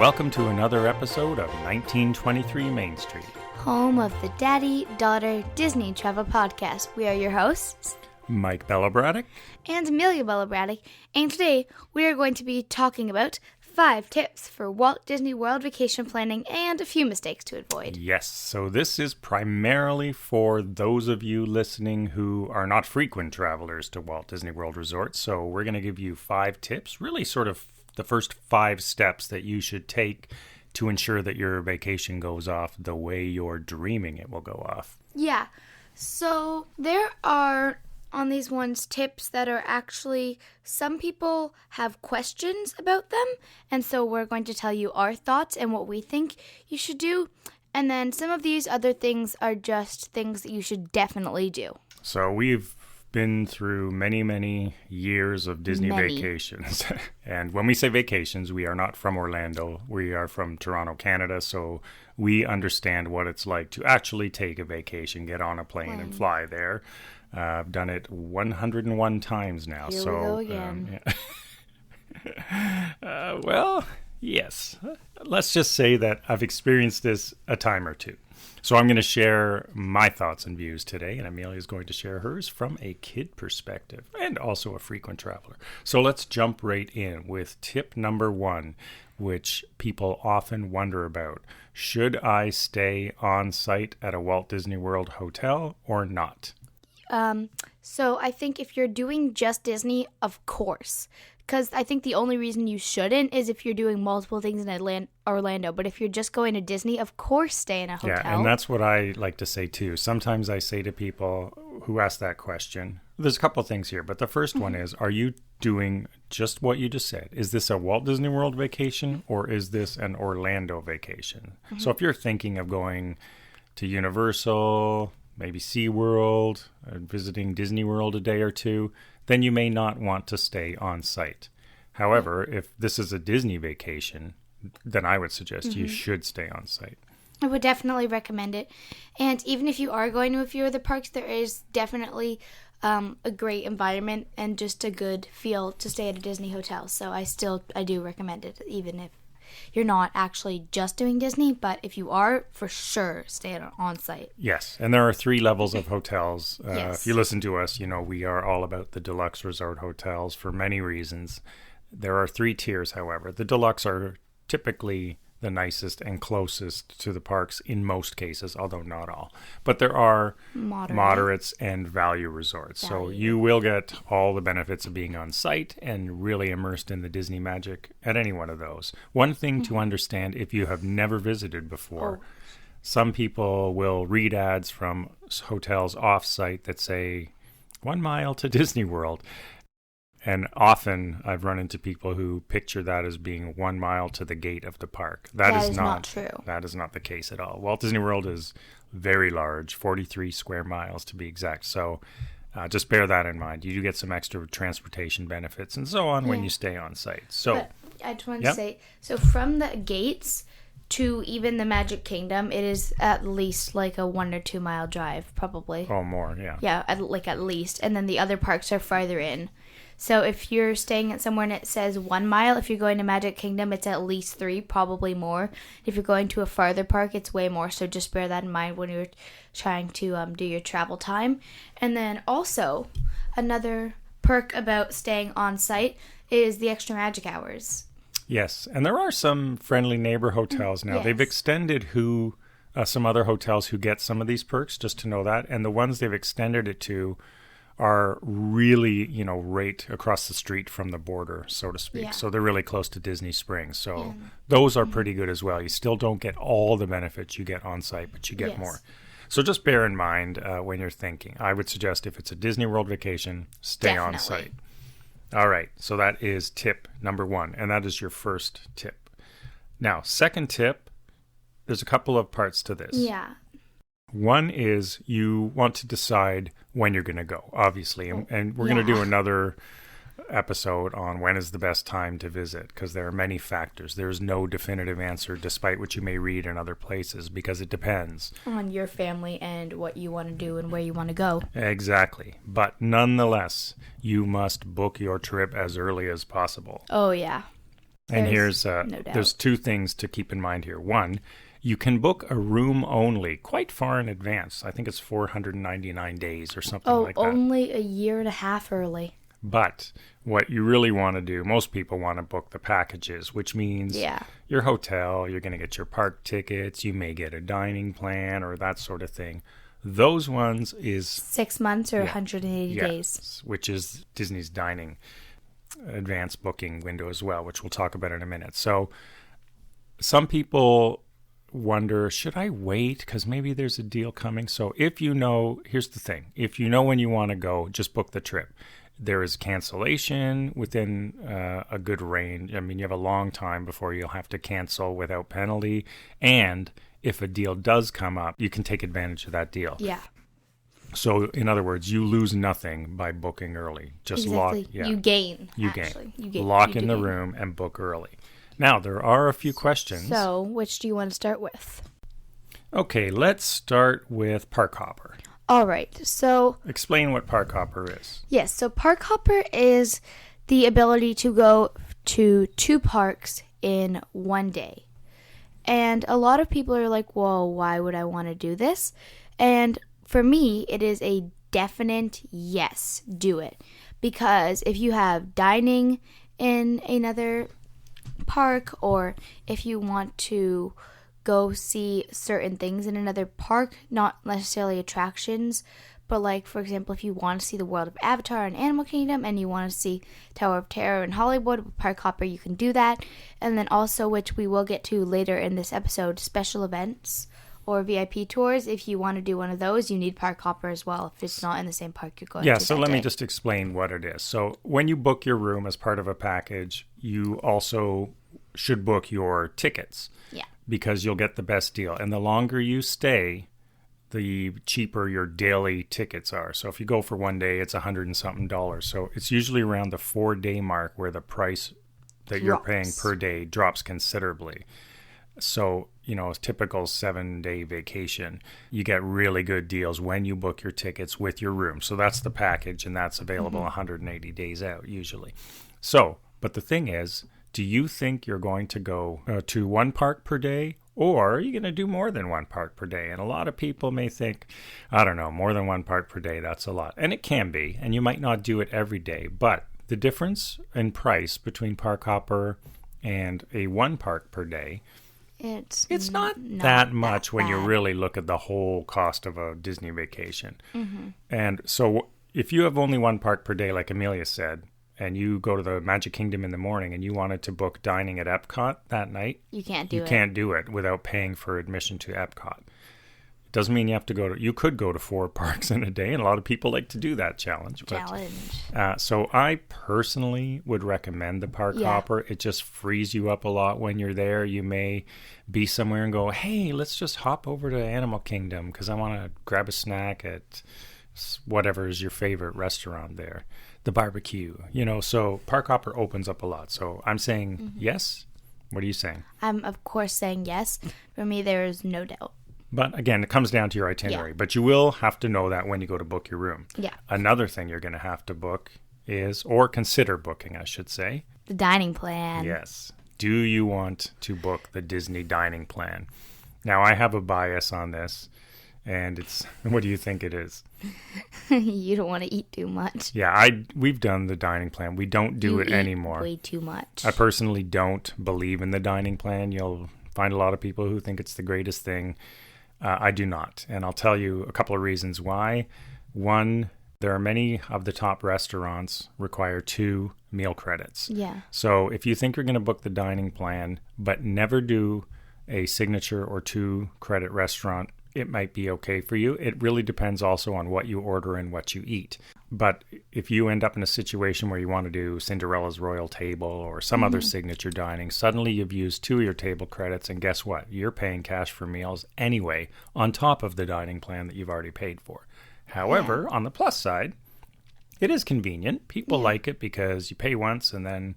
welcome to another episode of 1923 Main Street, home of the Daddy-Daughter Disney Travel Podcast. We are your hosts, Mike Bellabraddock and Amelia Bellabraddock, and today we are going to be talking about 5 tips for Walt Disney World vacation planning and a few mistakes to avoid. Yes, so this is primarily for those of you listening who are not frequent travelers to Walt Disney World Resort. So we're going to give you 5 tips, really sort of the first 5 steps that you should take to ensure that your vacation goes off the way you're dreaming it will go off. Yeah, so there are on these ones tips that are actually, some people have questions about them, and so we're going to tell you our thoughts and what we think you should do, and then some of these other things are just things that you should definitely do. So we've been through many years of Disney vacations. And when we say vacations, we are not from Orlando. We are from Toronto, Canada. So we understand what it's like to actually take a vacation, get on a plane and fly there. I've done it 101 times now. Here we go again. Well, yes. Let's just say that I've experienced this a time or two. So I'm going to share my thoughts and views today, and Amelia is going to share hers from a kid perspective and also a frequent traveler. So let's jump right in with tip number 1, which people often wonder about. Should I stay on site at a Walt Disney World hotel or not? So I think if you're doing just Disney, of course. Because I think the only reason you shouldn't is if you're doing multiple things in Orlando. But if you're just going to Disney, of course stay in a hotel. Yeah, and that's what I like to say too. Sometimes I say to people who ask that question, there's a couple of things here. But the first one is, are you doing just what you just said? Is this a Walt Disney World vacation or is this an Orlando vacation? So if you're thinking of going to Universal, maybe SeaWorld, visiting Disney World a day or two, then you may not want to stay on site. However, if this is a Disney vacation, then I would suggest you should stay on site. I would definitely recommend it. And even if you are going to a few of the parks, there is definitely a great environment and just a good feel to stay at a Disney hotel. So I do recommend it, even if you're not actually just doing Disney, but if you are, for sure, stay on site. Yes, and there are 3 levels of hotels. Yes. If you listen to us, you know we are all about the deluxe resort hotels for many reasons. There are 3 tiers, however. The deluxe are typically the nicest and closest to the parks in most cases, although not all. But there are moderates and value resorts. So you will get all the benefits of being on site and really immersed in the Disney magic at any one of those. One thing to understand, if you have never visited before, some people will read ads from hotels off-site that say 1 mile to Disney World. And often I've run into people who picture that as being 1 mile to the gate of the park. That is not true. That is not the case at all. Walt Disney World is very large, 43 square miles to be exact. So just bear that in mind. You do get some extra transportation benefits and so on when you stay on site. So but I just want to say, so from the gates to even the Magic Kingdom, it is at least like a 1 or 2 mile drive, probably. Oh, more, yeah. Yeah, at least. And then the other parks are farther in. So if you're staying at somewhere and it says 1 mile, if you're going to Magic Kingdom, it's at least 3, probably more. If you're going to a farther park, it's way more. So just bear that in mind when you're trying to do your travel time. And then also, another perk about staying on site is the extra magic hours. Yes, and there are some friendly neighbor hotels now. Yes. They've extended some other hotels who get some of these perks, just to know that. And the ones they've extended it to are really, right across the street from the border, so to speak. Yeah. So they're really close to Disney Springs. So those are pretty good as well. You still don't get all the benefits you get on site, but you get more. So just bear in mind when you're thinking. I would suggest if it's a Disney World vacation, stay on site. All right, so that is tip number 1, and that is your first tip. Now, second tip, there's a couple of parts to this. Yeah. One is you want to decide when you're going to go, obviously. And we're going to do another episode on when is the best time to visit, because there are many factors. There's no definitive answer, despite what you may read in other places, because it depends on your family and what you want to do and where you want to go. Exactly. But nonetheless, you must book your trip as early as possible. Oh, yeah. And here's no doubt. there's two things to keep in mind here. One, you can book a room only quite far in advance. I think it's 499 days or something like that. Only a year and a half early. But what you really want to do, most people want to book the packages, which means your hotel, you're going to get your park tickets, you may get a dining plan or that sort of thing. Those ones is 6 months or 180 days. Which is Disney's dining advanced booking window as well, which we'll talk about in a minute. So some people wonder, should I wait because maybe there's a deal coming? So if you know, here's the thing. If you know when you want to go, just book the trip. There is cancellation within a good range. I mean, you have a long time before you'll have to cancel without penalty. And if a deal does come up, you can take advantage of that deal. Yeah. So, in other words, you lose nothing by booking early. Just lock. Yeah. You gain. You gain. Lock in the room and book early. Now, there are a few questions. So, which do you want to start with? Okay, let's start with Park Hopper. All right. So, explain what Park Hopper is. Yes. So, Park Hopper is the ability to go to 2 parks in one day. And a lot of people are like, well, why would I want to do this? And for me, it is a definite yes, do it. Because if you have dining in another park, or if you want to go see certain things in another park, not necessarily attractions, but like, for example, if you want to see the world of Avatar and Animal Kingdom and you want to see Tower of Terror in Hollywood with Park Hopper, you can do that. And then also, which we will get to later in this episode, special events or VIP tours. If you want to do one of those, you need Park Hopper as well if it's not in the same park you're going to. Yeah, so let me just explain what it is. So when you book your room as part of a package, you also should book your tickets. Yeah. Because you'll get the best deal. And the longer you stay, the cheaper your daily tickets are. So if you go for one day, it's $100 and something. So it's usually around the 4-day mark where the price that you're paying per day drops considerably. So, you know, a typical 7-day vacation, you get really good deals when you book your tickets with your room. So that's the package, and that's available 180 days out usually. So, but the thing is, do you think you're going to go to 1 park per day, or are you going to do more than 1 park per day? And a lot of people may think, I don't know, more than 1 park per day, that's a lot. And it can be, and you might not do it every day. But the difference in price between Park Hopper and a 1 park per day, it's not that much when you really look at the whole cost of a Disney vacation. Mm-hmm. And so if you have only 1 park per day, like Amelia said, and you go to the Magic Kingdom in the morning and you wanted to book dining at Epcot that night, you can't do it. You can't do it without paying for admission to Epcot. It doesn't mean you have to go to, you could go to 4 parks in a day, and a lot of people like to do that challenge. So I personally would recommend the Park Hopper. It just frees you up a lot when you're there. You may be somewhere and go, hey, let's just hop over to Animal Kingdom because I want to grab a snack at whatever is your favorite restaurant there. The barbecue, you know, so Park Hopper opens up a lot. So I'm saying yes. What are you saying? I'm, of course, saying yes. For me, there is no doubt. But again, it comes down to your itinerary. Yeah. But you will have to know that when you go to book your room. Yeah. Another thing you're going to have to book is, or consider booking, I should say, the dining plan. Yes. Do you want to book the Disney dining plan? Now, I have a bias on this. And it's, what do you think it is? You don't want to eat too much. Yeah, we've done the dining plan. We don't do it anymore. Way too much. I personally don't believe in the dining plan. You'll find a lot of people who think it's the greatest thing. I do not. And I'll tell you a couple of reasons why. One, there are many of the top restaurants require 2 meal credits. Yeah. So if you think you're going to book the dining plan, but never do a signature or 2 credit restaurant, it might be okay for you. It really depends also on what you order and what you eat. But if you end up in a situation where you want to do Cinderella's Royal Table or some other signature dining, suddenly you've used 2 of your table credits, and guess what? You're paying cash for meals anyway on top of the dining plan that you've already paid for. However, on the plus side, it is convenient. People like it because you pay once and then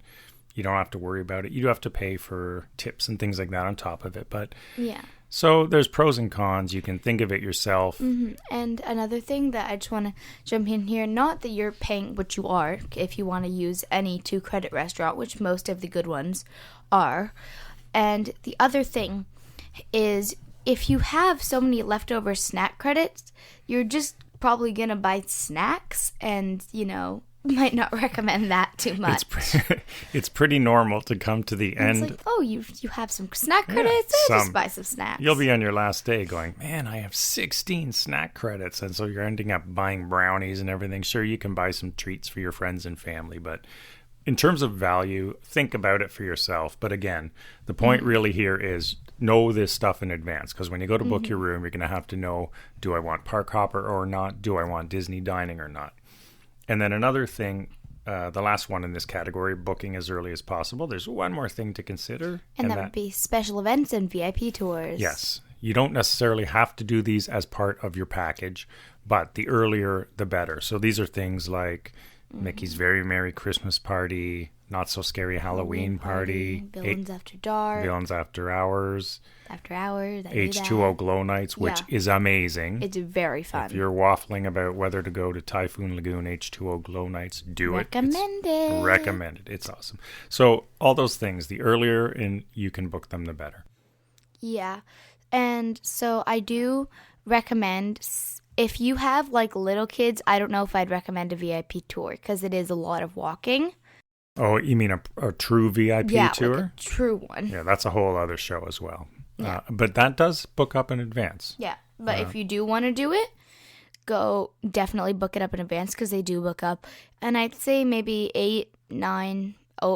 You don't have to worry about it. You do have to pay for tips and things like that on top of it. But yeah. So there's pros and cons. You can think of it yourself. And another thing that I just want to jump in here, not that you're paying, which you are, if you want to use any 2-credit restaurant, which most of the good ones are. And the other thing is, if you have so many leftover snack credits, you're just probably going to buy snacks and, might not recommend that too much. It's pretty normal to come to the end. It's like, oh, you have some snack credits? Just buy some snacks. You'll be on your last day going, man, I have 16 snack credits. And so you're ending up buying brownies and everything. Sure, you can buy some treats for your friends and family, but in terms of value, think about it for yourself. But again, the point really here is know this stuff in advance, because when you go to book your room, you're going to have to know, do I want park hopper or not? Do I want Disney dining or not? And then another thing, the last one in this category, booking as early as possible. There's one more thing to consider. And that would be special events and VIP tours. Yes. You don't necessarily have to do these as part of your package, but the earlier, the better. So these are things like Mickey's Very Merry Christmas Party, Not So Scary Halloween Party, Villains After Dark, Villains After Hours, H2O Glow Nights, which is amazing. It's very fun. If you're waffling about whether to go to Typhoon Lagoon, H2O Glow Nights, do it. Recommended. It's awesome. So all those things, the earlier you can book them, the better. Yeah. And so I do recommend, if you have like little kids, I don't know if I'd recommend a VIP tour because it is a lot of walking. Oh, you mean a true VIP tour? Like a true one. Yeah, that's a whole other show as well. Yeah. But that does book up in advance. Yeah, but if you do want to do it, definitely book it up in advance because they do book up. And I'd say maybe 8, 9,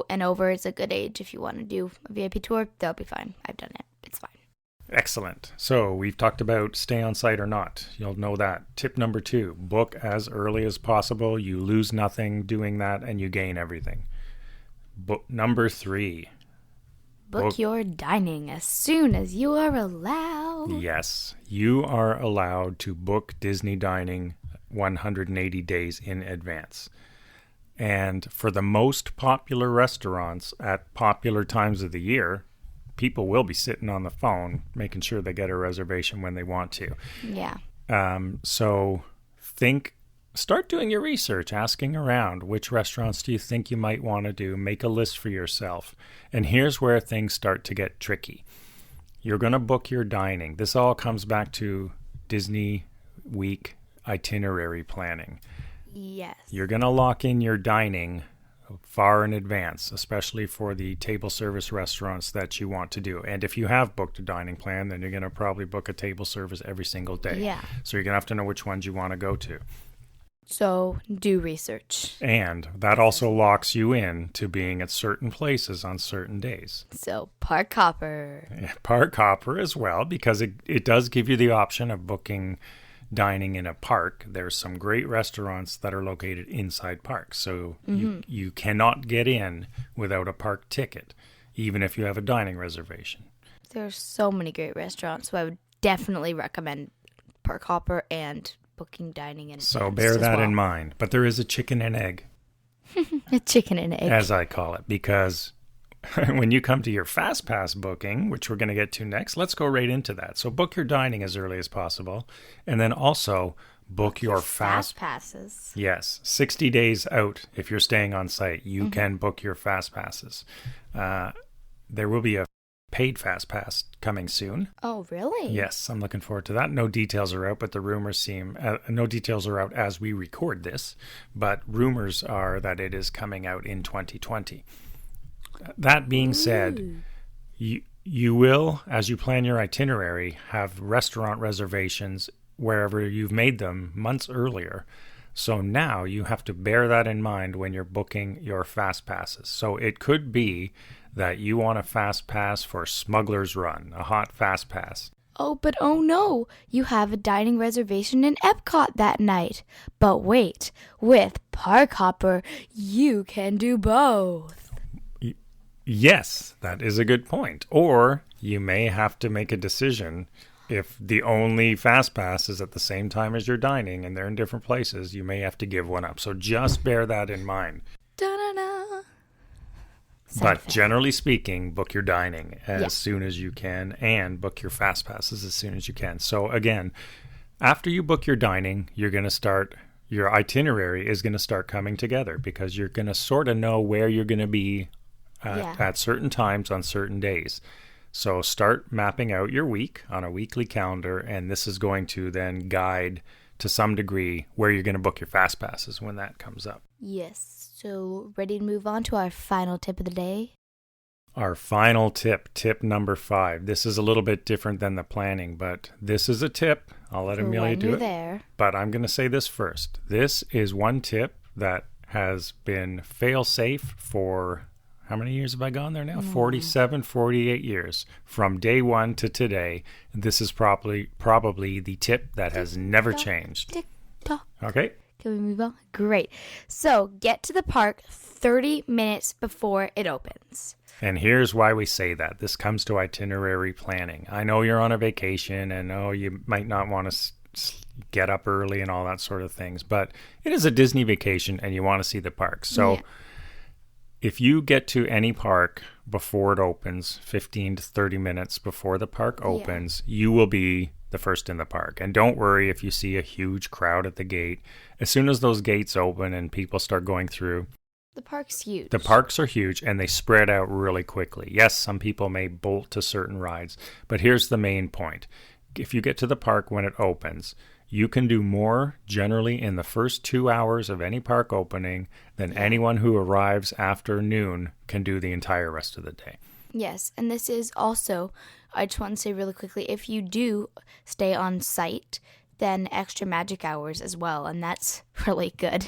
and over is a good age if you want to do a VIP tour. That'll be fine. I've done it. It's fine. Excellent. So we've talked about stay on site or not. You'll know that. Tip number 2, book as early as possible. You lose nothing doing that and you gain everything. Number 3. Book your dining as soon as you are allowed. Yes, you are allowed to book Disney dining 180 days in advance. And for the most popular restaurants at popular times of the year, people will be sitting on the phone making sure they get a reservation when they want to. Yeah. So start doing your research, asking around which restaurants do you think you might want to do. Make a list for yourself. And here's where things start to get tricky. You're going to book your dining. This all comes back to Disney Week itinerary planning. Yes. You're going to lock in your dining far in advance, especially for the table service restaurants that you want to do. And if you have booked a dining plan, then you're going to probably book a table service every single day. Yeah. So you're going to have to know which ones you want to go to. So do research. And that also locks you in to being at certain places on certain days. So park hopper. Yeah, park hopper as well, because it does give you the option of booking dining in a park. There's some great restaurants that are located inside parks. So you cannot get in without a park ticket, even if you have a dining reservation. There's so many great restaurants, so I would definitely recommend park hopper and booking dining in. So bear that in mind. But there is a chicken and egg. A chicken and egg. As I call it, because when you come to your Fast Pass booking, which we're going to get to next, let's go right into that. So book your dining as early as possible. And then also book your Fast Passes. Yes. 60 days out, if you're staying on site, you can book your Fast Passes. There will be a paid Fast Pass coming soon. Oh, really? Yes, I'm looking forward to that. No details are out, but the rumors seem... no details are out as we record this, but rumors are that it is coming out in 2020. That being said, you will, as you plan your itinerary, have restaurant reservations wherever you've made them months earlier. So now you have to bear that in mind when you're booking your Fast Passes. So it could be that you want a Fast Pass for Smuggler's Run, a hot Fast Pass. Oh, but oh no, you have a dining reservation in Epcot that night. But wait, with Park Hopper, you can do both. Yes, that is a good point. Or you may have to make a decision. If the only Fast Pass is at the same time as your dining and they're in different places, you may have to give one up. So just bear that in mind. Da-da-da. But generally speaking, book your dining as soon as you can and book your fast passes as soon as you can. So again, after you book your dining, you're going to start, your itinerary is going to start coming together because you're going to sort of know where you're going to be at certain times on certain days. So start mapping out your week on a weekly calendar, and this is going to then guide to some degree where you're going to book your fast passes when that comes up. Yes. So, ready to move on to our final tip of the day? Our final tip, tip number 5. This is a little bit different than the planning, but this is a tip. I'll let Amelia do it. There. But I'm going to say this first. This is one tip that has been fail-safe for, how many years have I gone there now? 47, 48 years. From day one to today, this is probably the tip that has never changed. Tick-tock. Okay. Can we move on? Great. So, get to the park 30 minutes before it opens. And here's why we say that. This comes to itinerary planning. I know you're on a vacation and you might not want to get up early and all that sort of things, but it is a Disney vacation and you want to see the park. So if you get to any park before it opens, 15 to 30 minutes before the park opens, you will be the first in the park. And don't worry if you see a huge crowd at the gate. As soon as those gates open and people start going through, the park's huge. The parks are huge and they spread out really quickly. Yes, some people may bolt to certain rides, but here's the main point. If you get to the park when it opens, you can do more generally in the first 2 hours of any park opening than anyone who arrives after noon can do the entire rest of the day. Yes, and this is also, I just want to say really quickly, if you do stay on site, then extra magic hours as well, and that's really good.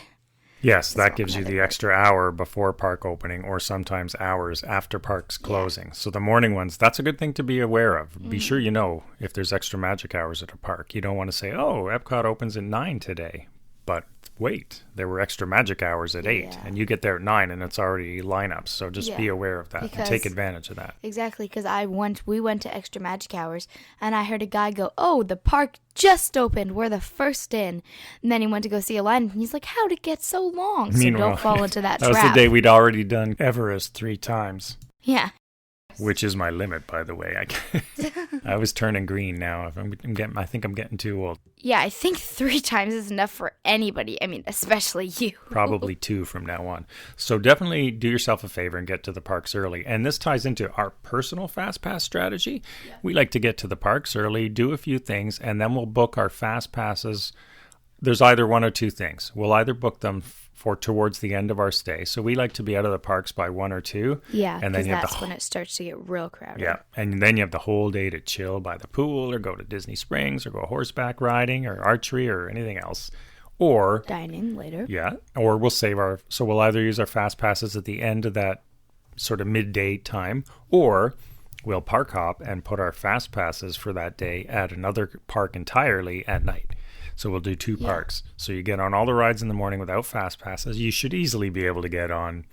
Yes, that gives you the extra hour before park opening or sometimes hours after park's closing. Yeah. So the morning ones, that's a good thing to be aware of. Be sure you know if there's extra magic hours at a park. You don't want to say, oh, Epcot opens at 9 today. But wait, there were extra magic hours at 8 and you get there at 9 and it's already lineups. So just be aware of that and take advantage of that. Exactly, because we went to extra magic hours and I heard a guy go, oh, the park just opened. We're the first in. And then he went to go see a line and he's like, how'd it get so long? So Meanwhile, don't fall into that trap. That was the day we'd already done Everest 3 times. Yeah. Which is my limit, by the way. I was turning green now. I think I'm getting too old. Yeah, I think 3 times is enough for anybody. I mean, especially you. Probably 2 from now on. So definitely do yourself a favor and get to the parks early. And this ties into our personal Fast Pass strategy. Yeah. We like to get to the parks early, do a few things, and then we'll book our Fast Passes. There's either one or 2 things. We'll either book them for towards the end of our stay. So we like to be out of the parks by 1 or 2. Yeah, and then that's when it starts to get real crowded. Yeah, and then you have the whole day to chill by the pool or go to Disney Springs or go horseback riding or archery or anything else. Or dining later. Yeah, or we'll either use our fast passes at the end of that sort of midday time, or we'll park hop and put our fast passes for that day at another park entirely at night. So we'll do 2 parks. So you get on all the rides in the morning without fast passes. You should easily be able to get on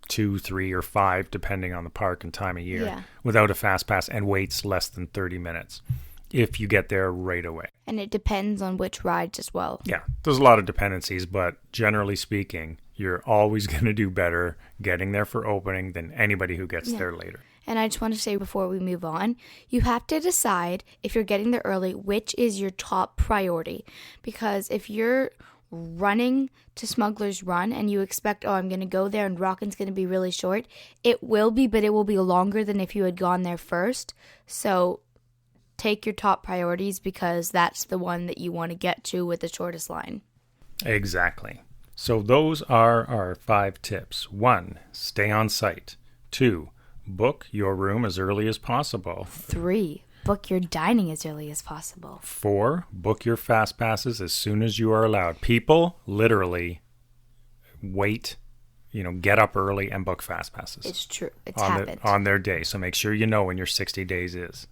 2, 3, or 5, depending on the park and time of year, without a fast pass and waits less than 30 minutes if you get there right away. And it depends on which rides as well. Yeah, there's a lot of dependencies, but generally speaking, you're always going to do better getting there for opening than anybody who gets there later. And I just want to say before we move on, you have to decide if you're getting there early, which is your top priority. Because if you're running to Smuggler's Run and you expect, I'm going to go there and Rockin's going to be really short, it will be, but it will be longer than if you had gone there first. So take your top priorities because that's the one that you want to get to with the shortest line. Exactly. So those are our 5 tips. 1, stay on site. 2, book your room as early as possible. 3, book your dining as early as possible. 4, book your fast passes as soon as you are allowed. People literally wait, get up early and book fast passes. It's true. It's happened. On their day. So make sure you know when your 60 days is.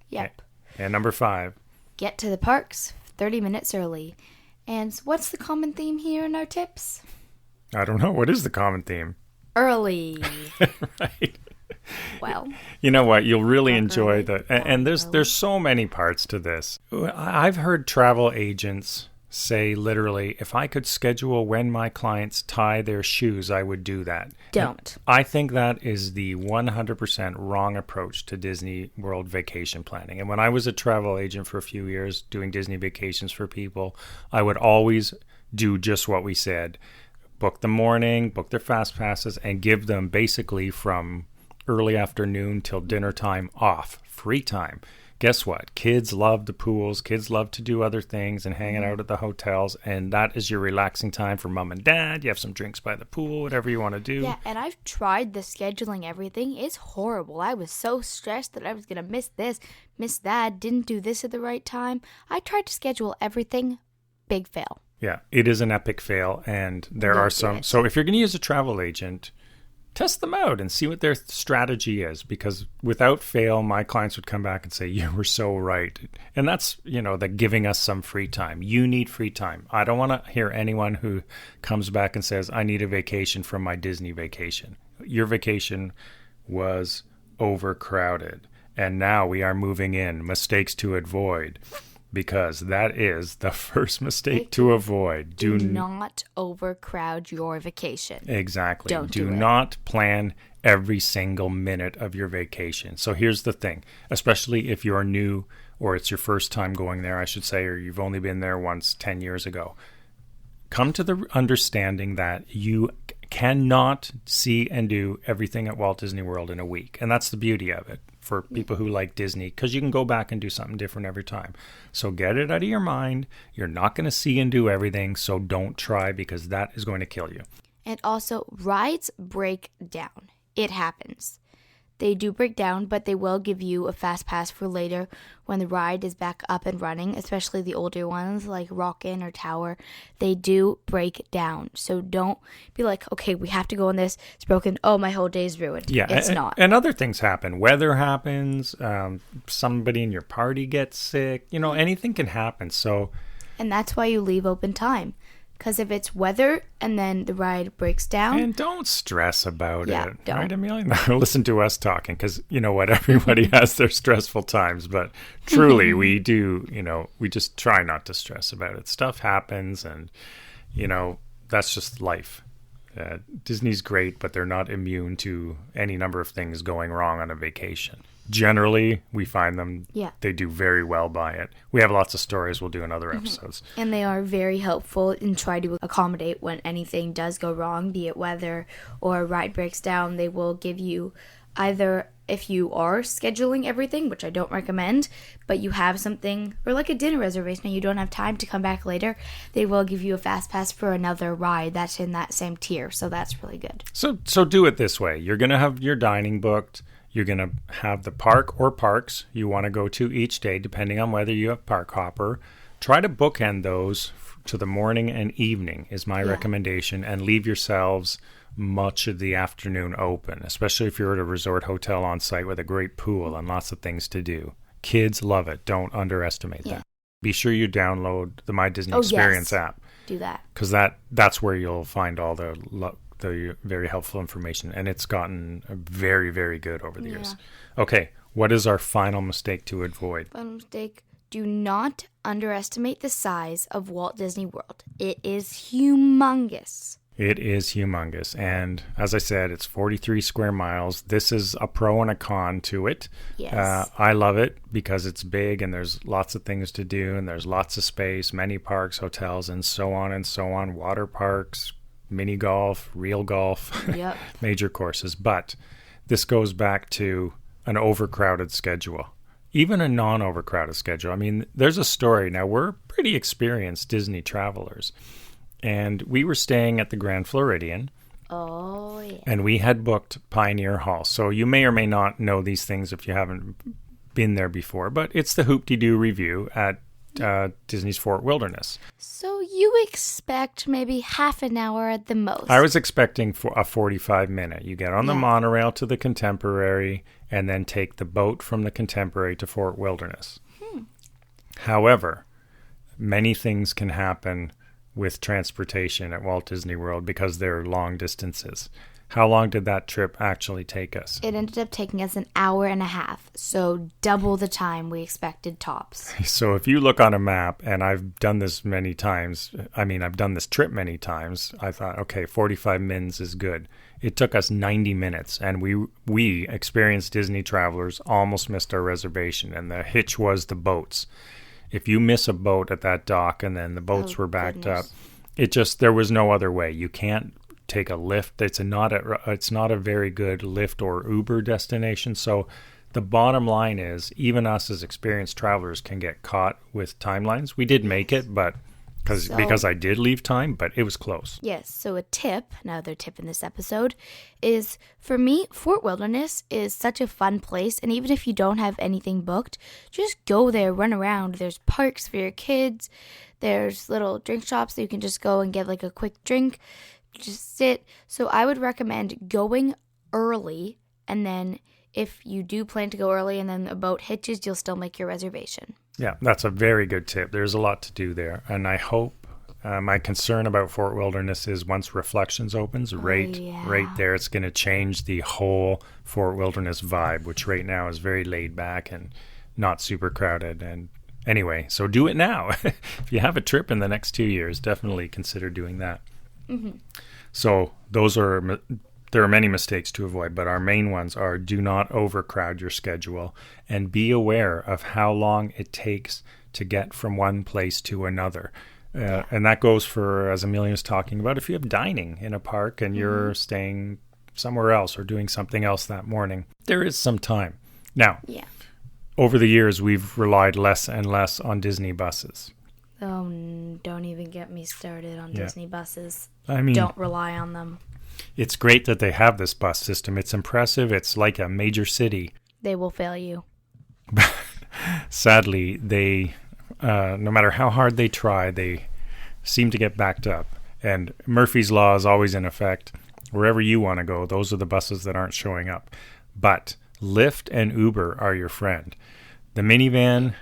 Yep. And number 5, get to the parks 30 minutes early. And what's the common theme here in our tips? I don't know. What is the common theme? Early. Right. Well, you know what? You'll really enjoy and there's so many parts to this. I've heard travel agents say literally, if I could schedule when my clients tie their shoes, I would do that. Don't. And I think that is the 100% wrong approach to Disney World vacation planning. And when I was a travel agent for a few years doing Disney vacations for people, I would always do just what we said. Book the morning, book their fast passes, and give them basically from early afternoon till dinner time off, free time. Guess what? Kids love the pools. Kids love to do other things and hanging out at the hotels. And that is your relaxing time for mom and dad. You have some drinks by the pool, whatever you want to do. Yeah, and I've tried the scheduling everything. It's horrible. I was so stressed that I was going to miss this, miss that, didn't do this at the right time. I tried to schedule everything. Big fail. Yeah, it is an epic fail. And there are some. So if you're going to use a travel agent, test them out and see what their strategy is, because without fail, my clients would come back and say, you were so right. And that's, that giving us some free time. You need free time. I don't want to hear anyone who comes back and says, I need a vacation from my Disney vacation. Your vacation was overcrowded. And now we are moving in. Mistakes to avoid. Because that is the first mistake to avoid. Do not overcrowd your vacation. Exactly. Do not plan every single minute of your vacation. So here's the thing, especially if you're new or it's your first time going there, I should say, or you've only been there once 10 years ago. Come to the understanding that you cannot see and do everything at Walt Disney World in a week. And that's the beauty of it for people who like Disney, because you can go back and do something different every time. So get it out of your mind. You're not going to see and do everything, so don't try, because that is going to kill you. And also, rides break down. It happens. They do break down, but they will give you a fast pass for later when the ride is back up and running, especially the older ones like Rockin' or Tower. They do break down. So don't be like, okay, we have to go on this. It's broken. Oh, my whole day's ruined. Yeah, it's not. And other things happen. Weather happens. Somebody in your party gets sick. Anything can happen. So, and that's why you leave open time. Because if it's weather and then the ride breaks down. And don't stress about it. Don't. Right, Amelia? Listen to us talking, because you know what? Everybody has their stressful times. But truly, we do, we just try not to stress about it. Stuff happens, and, that's just life. Disney's great, but they're not immune to any number of things going wrong on a vacation. Generally, we find them, they do very well by it. We have lots of stories we'll do in other episodes. And they are very helpful and try to accommodate when anything does go wrong, be it weather or a ride breaks down. They will give you either, if you are scheduling everything, which I don't recommend, but you have something, or like a dinner reservation and you don't have time to come back later, they will give you a fast pass for another ride that's in that same tier. So that's really good. So do it this way. You're going to have your dining booked. You're going to have the park or parks you want to go to each day, depending on whether you have Park Hopper. Try to bookend those to the morning and evening is my recommendation, and leave yourselves much of the afternoon open, especially if you're at a resort hotel on site with a great pool and lots of things to do. Kids love it. Don't underestimate that. Be sure you download the My Disney Experience app. Do that. Because that's where you'll find all the very helpful information, and it's gotten very, very good over the years. Okay, what is our final mistake to avoid? Final mistake: do not underestimate the size of Walt Disney World. It is humongous. It is humongous, and as I said, it's 43 square miles. This is a pro and a con to it. Yes. I love it because it's big and there's lots of things to do, and there's lots of space, many parks, hotels, and so on and so on, water parks, mini golf, real golf, major courses. But this goes back to an overcrowded schedule, even a non-overcrowded schedule. I mean, there's a story. Now, we're pretty experienced Disney travelers, and we were staying at the Grand Floridian. Oh, yeah. And we had booked Pioneer Hall. So you may or may not know these things if you haven't been there before, but it's the Hoop-de-Doo Review at Disney's Fort Wilderness. So you expect maybe half an hour at the most? I was expecting for a 45-minute. You get on the monorail to the Contemporary and then take the boat from the Contemporary to Fort Wilderness. However, many things can happen with transportation at Walt Disney World because they're long distances. How long did that trip actually take us? It ended up taking us an hour and a half, so double the time we expected tops. So if you look on a map, and I've done this many times, I've done this trip many times, I thought, okay, 45 minutes is good. It took us 90 minutes, and we experienced Disney travelers almost missed our reservation, and the hitch was the boats. If you miss a boat at that dock and then the boats were backed up, there was no other way. You can't take a lift. It's not a very good Lyft or Uber destination. So the bottom line is, even us as experienced travelers can get caught with timelines. We did make it, but because I did leave time, but it was close. Yes. So another tip in this episode is, for me, Fort Wilderness is such a fun place. And even if you don't have anything booked, just go there, run around. There's parks for your kids. There's little drink shops that you can just go and get like a quick drink. Just sit. So I would recommend going early, and then if you do plan to go early and then the boat hitches, you'll still make your reservation. Yeah, that's a very good tip. There's a lot to do there, and I hope my concern about Fort Wilderness is once Reflections opens, right there, it's going to change the whole Fort Wilderness vibe, which right now is very laid back and not super crowded. And anyway, so do it now. If you have a trip in the next 2 years, definitely consider doing that. Mm-hmm. So there are many mistakes to avoid, but our main ones are: do not overcrowd your schedule, and be aware of how long it takes to get from one place to another. And that goes for, as Amelia was talking about, if you have dining in a park and you're staying somewhere else or doing something else that morning, there is some time. Now, over the years, we've relied less and less on Disney buses. Oh, don't even get me started on Disney buses. Don't rely on them. It's great that they have this bus system. It's impressive. It's like a major city. They will fail you. Sadly, they, no matter how hard they try, they seem to get backed up. And Murphy's Law is always in effect. Wherever you want to go, those are the buses that aren't showing up. But Lyft and Uber are your friend. The minivan,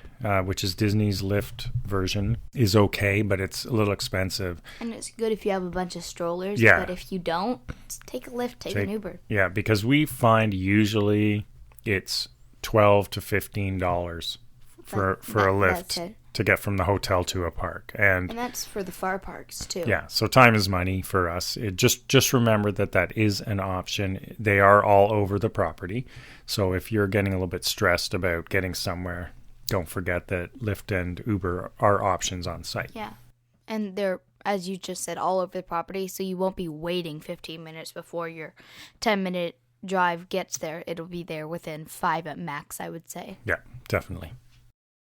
which is Disney's Lyft version, is okay, but it's a little expensive. And it's good if you have a bunch of strollers, but if you don't, take a Lyft, take an Uber. Yeah, because we find usually it's $12 to $15 for a Lyft to get from the hotel to a park. And that's for the far parks, too. Yeah, so time is money for us. Just remember that is an option. They are all over the property. So if you're getting a little bit stressed about getting somewhere, don't forget that Lyft and Uber are options on site. Yeah. And they're, as you just said, all over the property, so you won't be waiting 15 minutes before your 10-minute drive gets there. It'll be there within 5 at max, I would say. Yeah, definitely.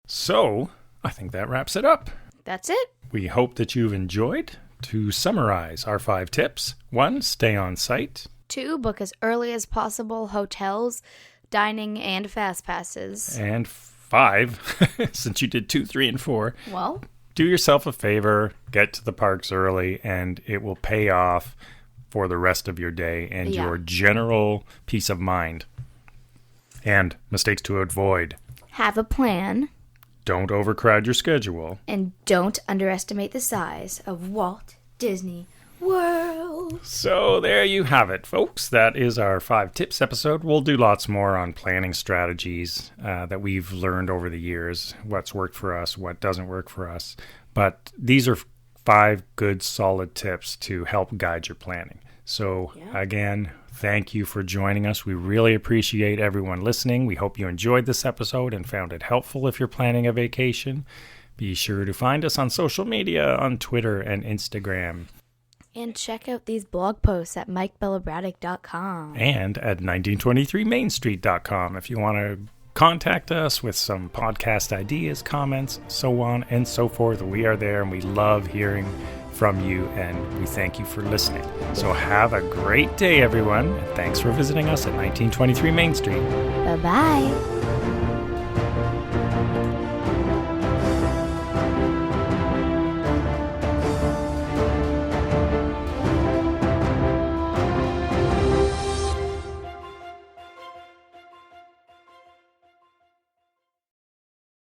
So, I think that wraps it up. That's it. We hope that you've enjoyed. To summarize our 5 tips: 1, stay on site. 2, book as early as possible hotels, dining, and fast passes. And 5, since you did 2, 3, and 4, well, do yourself a favor, get to the parks early, and it will pay off for the rest of your day and your general peace of mind. And mistakes to avoid: have a plan. Don't overcrowd your schedule. And don't underestimate the size of Walt Disney World. So there you have it, folks. That is our 5 tips episode. We'll do lots more on planning strategies that we've learned over the years, what's worked for us, what doesn't work for us. But these are 5 good, solid tips to help guide your planning. So again, thank you for joining us. We really appreciate everyone listening. We hope you enjoyed this episode and found it helpful if you're planning a vacation. Be sure to find us on social media, on Twitter and Instagram. And check out these blog posts at MikeBellabraddock.com. And at 1923mainstreet.com if you want to contact us with some podcast ideas, comments, so on and so forth. We are there, and we love hearing from you, and we thank you for listening. So have a great day, everyone, and thanks for visiting us at 1923 Main Street. Bye-bye.